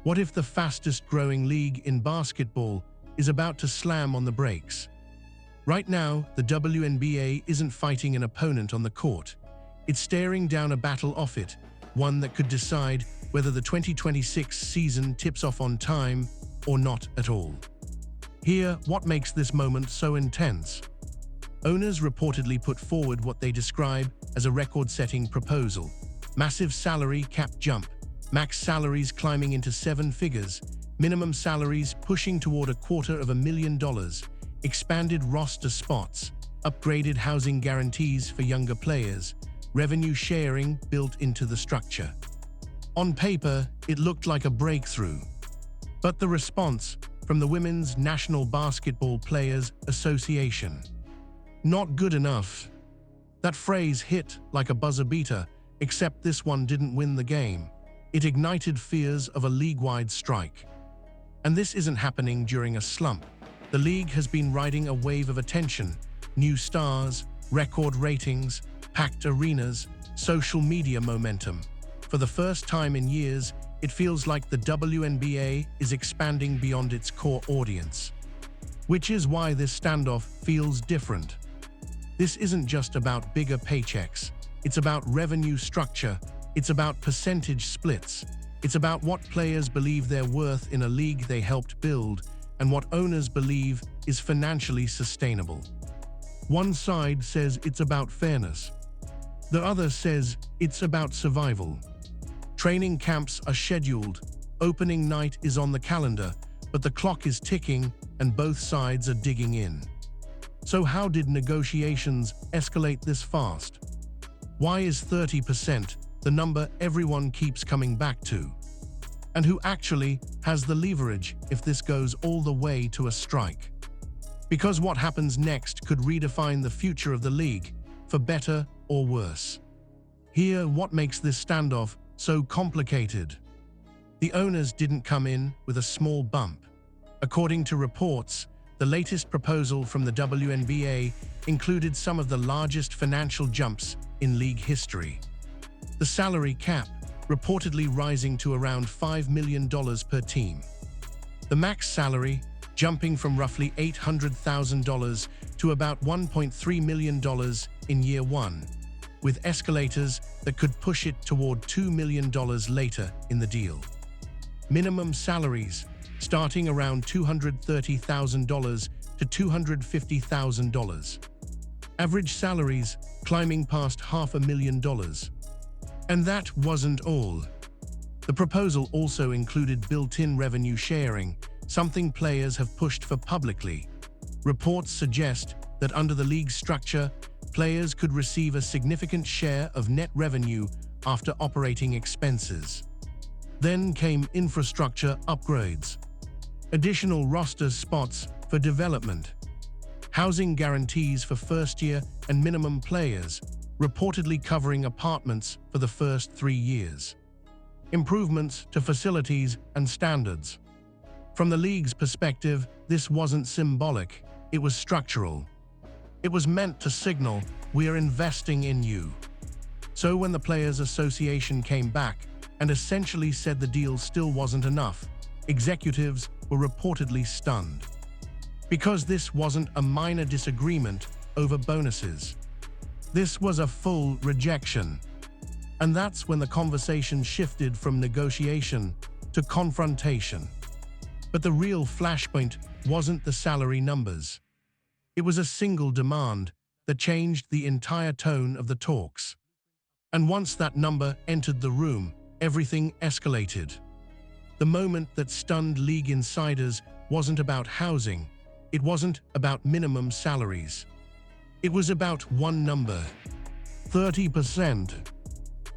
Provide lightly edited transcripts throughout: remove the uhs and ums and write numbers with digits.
What if the fastest-growing league in basketball is about to slam on the brakes? Right now, the WNBA isn't fighting an opponent on the court. It's staring down a battle off it, one that could decide whether the 2026 season tips off on time or not at all. Here, what makes this moment so intense? Owners reportedly put forward what they describe as a record-setting proposal. Massive salary cap jump, max salaries climbing into 7 figures, minimum salaries pushing toward $250,000, expanded roster spots, upgraded housing guarantees for younger players, revenue sharing built into the structure. On paper, it looked like a breakthrough. But the response from the Women's National Basketball Players Association: not good enough. That phrase hit like a buzzer beater, except this one didn't win the game. It ignited fears of a league-wide strike. And this isn't happening during a slump. The league has been riding a wave of attention: new stars, record ratings, packed arenas, social media momentum. For the first time in years, it feels like the WNBA is expanding beyond its core audience. Which is why this standoff feels different. This isn't just about bigger paychecks. It's about revenue structure. It's about percentage splits. It's about what players believe they're worth in a league they helped build and what owners believe is financially sustainable. One side says it's about fairness. The other says it's about survival. Training camps are scheduled, opening night is on the calendar, but the clock is ticking and both sides are digging in. So how did negotiations escalate this fast? Why is 30% the number everyone keeps coming back to? And who actually has the leverage if this goes all the way to a strike? Because what happens next could redefine the future of the league, for better or worse. Here, what makes this standoff so complicated? The owners didn't come in with a small bump. According to reports, the latest proposal from the WNBA included some of the largest financial jumps in league history. The salary cap reportedly rising to around $5 million per team. The max salary jumping from roughly $800,000 to about $1.3 million in year one, with escalators that could push it toward $2 million later in the deal. Minimum salaries starting around $230,000 to $250,000. Average salaries climbing past $500,000. And that wasn't all. The proposal also included built-in revenue sharing, something players have pushed for publicly. Reports suggest that under the league's structure, players could receive a significant share of net revenue after operating expenses. Then came infrastructure upgrades, additional roster spots for development, housing guarantees for first-year and minimum players, reportedly covering apartments for the first 3 years, improvements to facilities and standards. From the league's perspective, this wasn't symbolic, it was structural. It was meant to signal, "We're investing in you." So when the Players Association came back and essentially said the deal still wasn't enough, executives were reportedly stunned. Because this wasn't a minor disagreement over bonuses. This was a full rejection. And that's when the conversation shifted from negotiation to confrontation. But the real flashpoint wasn't the salary numbers. It was a single demand that changed the entire tone of the talks. And once that number entered the room, everything escalated. The moment that stunned league insiders wasn't about housing. It wasn't about minimum salaries. It was about one number: 30%.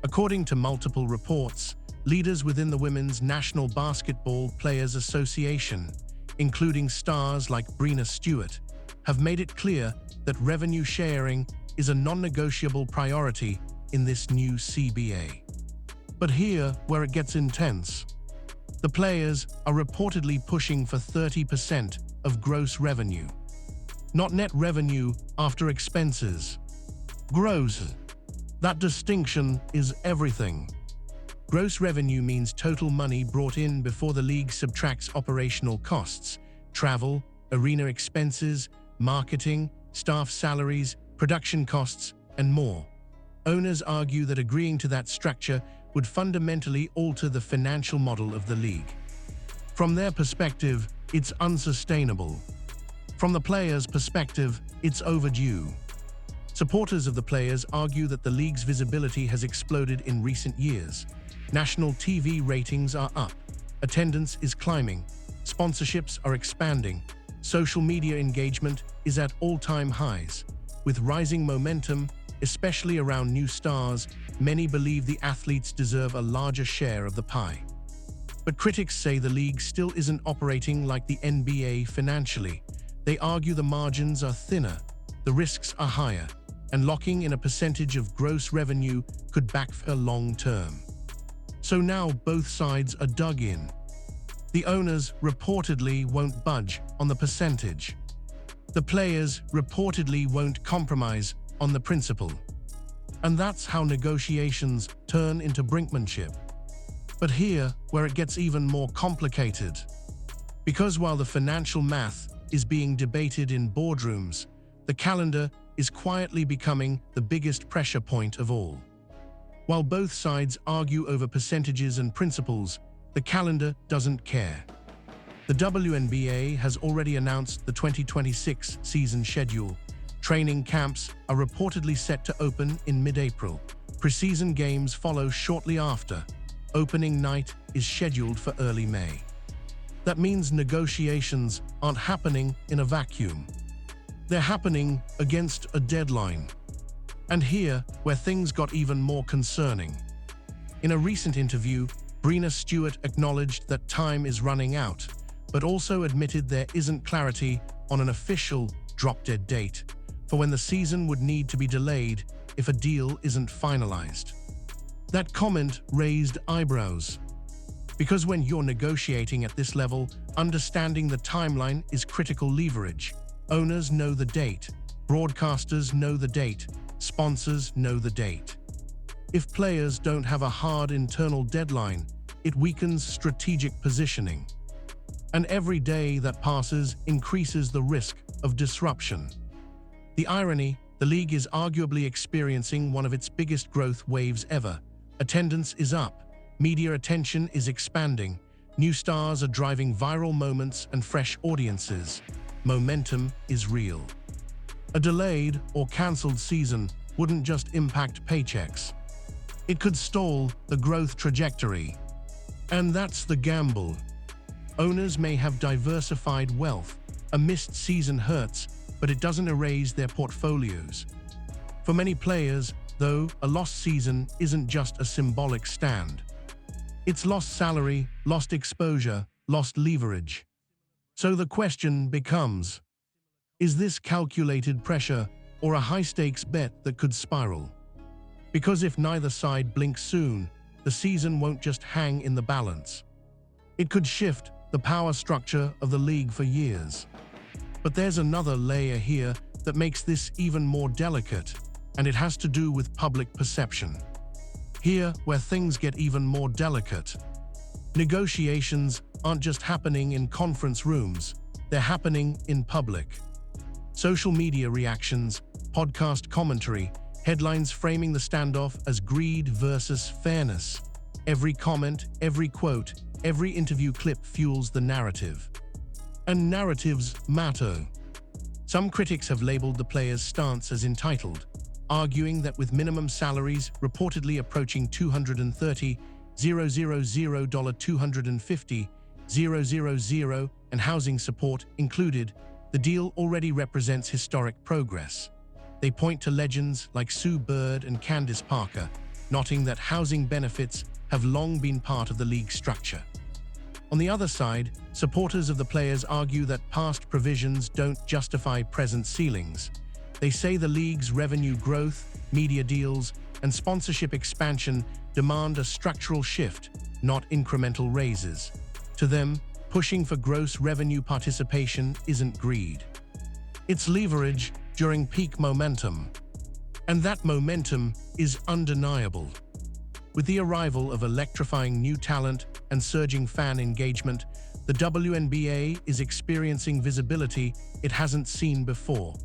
According to multiple reports, leaders within the Women's National Basketball Players Association, including stars like Breanna Stewart, have made it clear that revenue sharing is a non-negotiable priority in this new CBA. But here, where it gets intense. The players are reportedly pushing for 30% of gross revenue. Not net revenue after expenses. Gross. That distinction is everything. Gross revenue means total money brought in before the league subtracts operational costs, travel, arena expenses, marketing, staff salaries, production costs, and more. Owners argue that agreeing to that structure would fundamentally alter the financial model of the league. From their perspective, it's unsustainable. From the players' perspective, it's overdue. Supporters of the players argue that the league's visibility has exploded in recent years. National TV ratings are up, attendance is climbing, sponsorships are expanding, social media engagement is at all-time highs. With rising momentum, especially around new stars, many believe the athletes deserve a larger share of the pie. But critics say the league still isn't operating like the NBA financially. They argue the margins are thinner, the risks are higher, and locking in a percentage of gross revenue could backfire long-term. So now both sides are dug in. The owners reportedly won't budge on the percentage. The players reportedly won't compromise on the principle. And that's how negotiations turn into brinkmanship. But here, where it gets even more complicated. Because while the financial math is being debated in boardrooms, the calendar is quietly becoming the biggest pressure point of all. While both sides argue over percentages and principles, the calendar doesn't care. The WNBA has already announced the 2026 season schedule. Training camps are reportedly set to open in mid-April. Preseason games follow shortly after. Opening night is scheduled for early May. That means negotiations aren't happening in a vacuum. They're happening against a deadline. And here, where things got even more concerning. In a recent interview, Breanna Stewart acknowledged that time is running out, but also admitted there isn't clarity on an official drop-dead date for when the season would need to be delayed if a deal isn't finalized. That comment raised eyebrows. Because when you're negotiating at this level, understanding the timeline is critical leverage. Owners know the date, broadcasters know the date, sponsors know the date. If players don't have a hard internal deadline, it weakens strategic positioning. And every day that passes increases the risk of disruption. The irony, the league is arguably experiencing one of its biggest growth waves ever. Attendance is up, media attention is expanding, new stars are driving viral moments and fresh audiences. Momentum is real. A delayed or cancelled season wouldn't just impact paychecks. It could stall the growth trajectory. And that's the gamble. Owners may have diversified wealth. A missed season hurts, but it doesn't erase their portfolios. For many players, though, a lost season isn't just a symbolic stand. It's lost salary, lost exposure, lost leverage. So the question becomes, is this calculated pressure or a high-stakes bet that could spiral? Because if neither side blinks soon, the season won't just hang in the balance. It could shift the power structure of the league for years. But there's another layer here that makes this even more delicate, and it has to do with public perception. Here, where things get even more delicate. Negotiations aren't just happening in conference rooms, they're happening in public. Social media reactions, podcast commentary, headlines framing the standoff as greed versus fairness. Every comment, every quote, every interview clip fuels the narrative. And narratives matter. Some critics have labeled the players' stance as entitled, arguing that with minimum salaries reportedly approaching $230,000, $250,000, and housing support included, the deal already represents historic progress. They point to legends like Sue Bird and Candace Parker, noting that housing benefits have long been part of the league structure. On the other side, supporters of the players argue that past provisions don't justify present ceilings. They say the league's revenue growth, media deals, and sponsorship expansion demand a structural shift, not incremental raises. To them, pushing for gross revenue participation isn't greed. It's leverage during peak momentum. And that momentum is undeniable. With the arrival of electrifying new talent and surging fan engagement, the WNBA is experiencing visibility it hasn't seen before.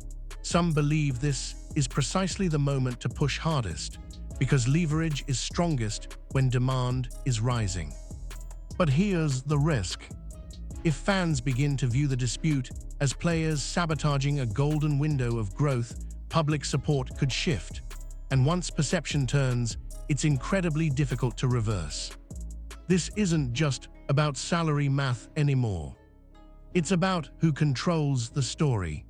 Some believe this is precisely the moment to push hardest, because leverage is strongest when demand is rising. But here's the risk. If fans begin to view the dispute as players sabotaging a golden window of growth, public support could shift. And once perception turns, it's incredibly difficult to reverse. This isn't just about salary math anymore. It's about who controls the story.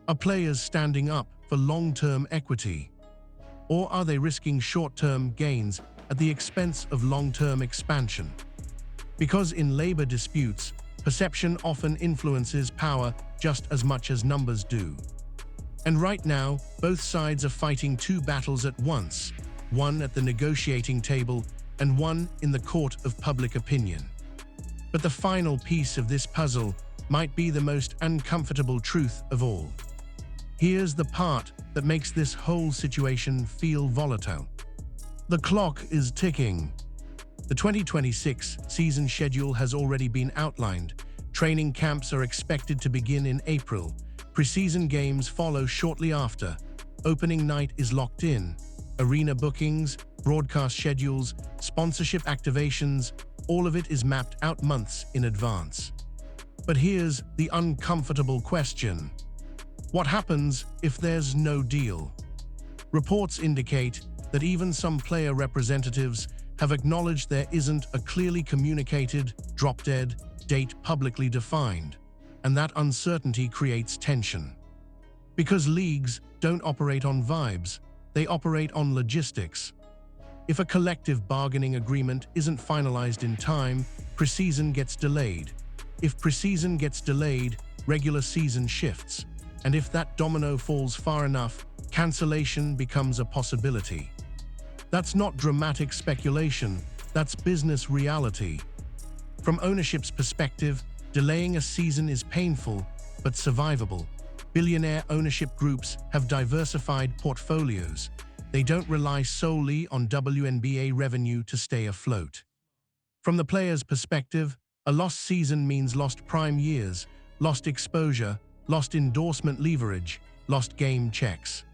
Are players standing up for long-term equity? Or are they risking short-term gains at the expense of long-term expansion? Because in labor disputes, perception often influences power just as much as numbers do. And right now, both sides are fighting two battles at once, one at the negotiating table and one in the court of public opinion. But the final piece of this puzzle might be the most uncomfortable truth of all. Here's the part that makes this whole situation feel volatile. The clock is ticking. The 2026 season schedule has already been outlined. Training camps are expected to begin in April. Preseason games follow shortly after. Opening night is locked in. Arena bookings, broadcast schedules, sponsorship activations, all of it is mapped out months in advance. But here's the uncomfortable question. What happens if there's no deal? Reports indicate that even some player representatives have acknowledged there isn't a clearly communicated, drop-dead date publicly defined, and that uncertainty creates tension. Because leagues don't operate on vibes, they operate on logistics. If a collective bargaining agreement isn't finalized in time, preseason gets delayed. If preseason gets delayed, regular season shifts. And if that domino falls far enough, cancellation becomes a possibility. That's not dramatic speculation, that's business reality. From ownership's perspective, delaying a season is painful, but survivable. Billionaire ownership groups have diversified portfolios. They don't rely solely on WNBA revenue to stay afloat. From the player's perspective, a lost season means lost prime years, lost exposure, lost endorsement leverage, lost game checks.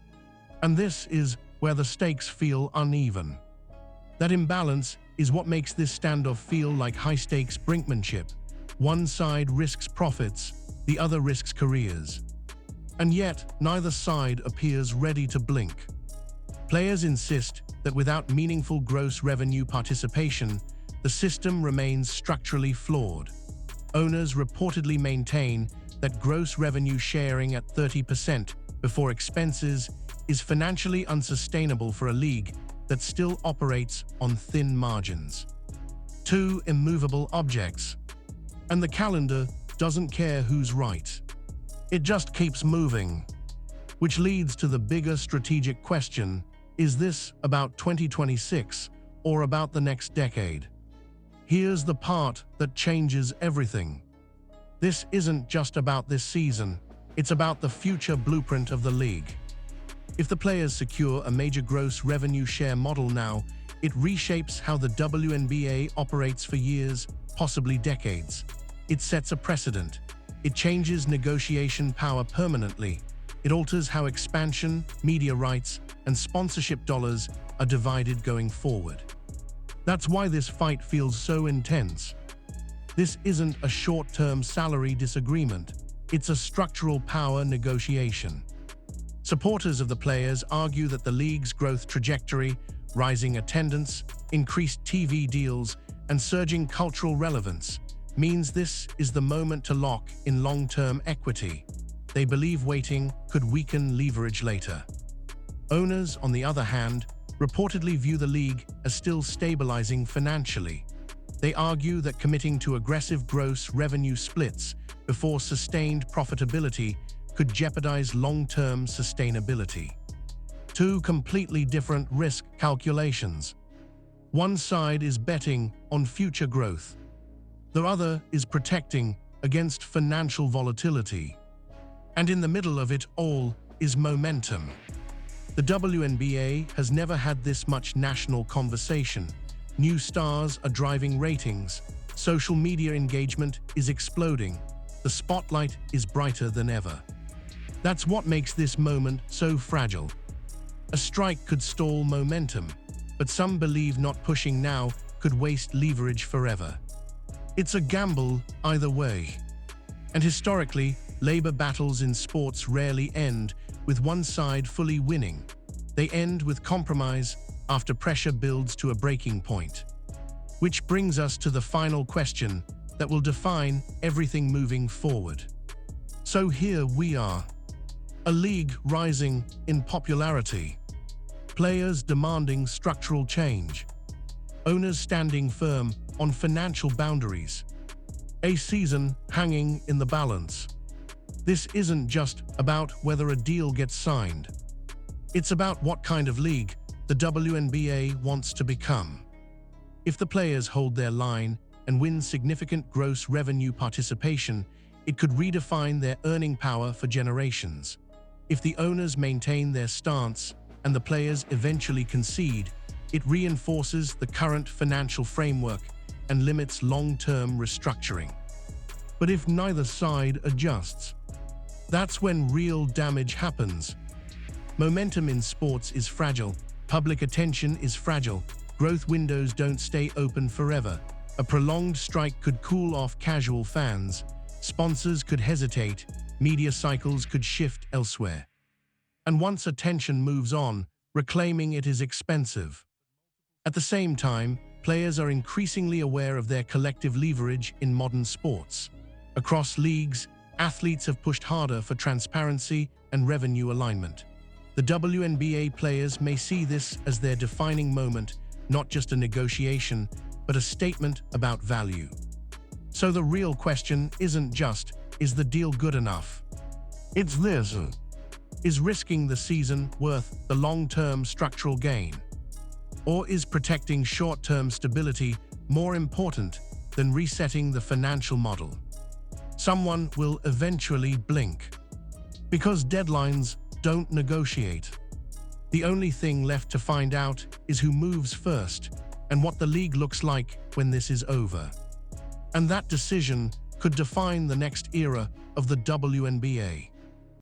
And this is where the stakes feel uneven. That imbalance is what makes this standoff feel like high-stakes brinkmanship. One side risks profits, the other risks careers. And yet, neither side appears ready to blink. Players insist that without meaningful gross revenue participation, the system remains structurally flawed. Owners reportedly maintain that gross revenue sharing at 30% before expenses is financially unsustainable for a league that still operates on thin margins. Two immovable objects. And the calendar doesn't care who's right. It just keeps moving. Which leads to the bigger strategic question, is this about 2026 or about the next decade? Here's the part that changes everything. This isn't just about this season, it's about the future blueprint of the league. If the players secure a major gross revenue share model now, it reshapes how the WNBA operates for years, possibly decades. It sets a precedent. It changes negotiation power permanently. It alters how expansion, media rights, and sponsorship dollars are divided going forward. That's why this fight feels so intense. This isn't a short-term salary disagreement. It's a structural power negotiation. Supporters of the players argue that the league's growth trajectory, rising attendance, increased TV deals, and surging cultural relevance means this is the moment to lock in long-term equity. They believe waiting could weaken leverage later. Owners, on the other hand, reportedly view the league as still stabilizing financially. They argue that committing to aggressive gross revenue splits before sustained profitability could jeopardize long-term sustainability. Two completely different risk calculations. One side is betting on future growth. The other is protecting against financial volatility. And in the middle of it all is momentum. The WNBA has never had this much national conversation. New stars are driving ratings. Social media engagement is exploding. The spotlight is brighter than ever. That's what makes this moment so fragile. A strike could stall momentum, but some believe not pushing now could waste leverage forever. It's a gamble either way. And historically, labor battles in sports rarely end with one side fully winning. They end with compromise after pressure builds to a breaking point. Which brings us to the final question that will define everything moving forward. So here we are. A league rising in popularity. Players demanding structural change. Owners standing firm on financial boundaries. A season hanging in the balance. This isn't just about whether a deal gets signed. It's about what kind of league the WNBA wants to become. If the players hold their line and win significant gross revenue participation, it could redefine their earning power for generations. If the owners maintain their stance and the players eventually concede, it reinforces the current financial framework and limits long-term restructuring. But if neither side adjusts, that's when real damage happens. Momentum in sports is fragile, public attention is fragile, growth windows don't stay open forever. A prolonged strike could cool off casual fans, sponsors could hesitate, media cycles could shift elsewhere. And once attention moves on, reclaiming it is expensive. At the same time, players are increasingly aware of their collective leverage in modern sports. Across leagues, athletes have pushed harder for transparency and revenue alignment. The WNBA players may see this as their defining moment, not just a negotiation, but a statement about value. So the real question isn't just, is the deal good enough? It's this. Is risking the season worth the long-term structural gain? Or is protecting short-term stability more important than resetting the financial model? Someone will eventually blink. Because deadlines don't negotiate. The only thing left to find out is who moves first and what the league looks like when this is over. And that decision could define the next era of the WNBA.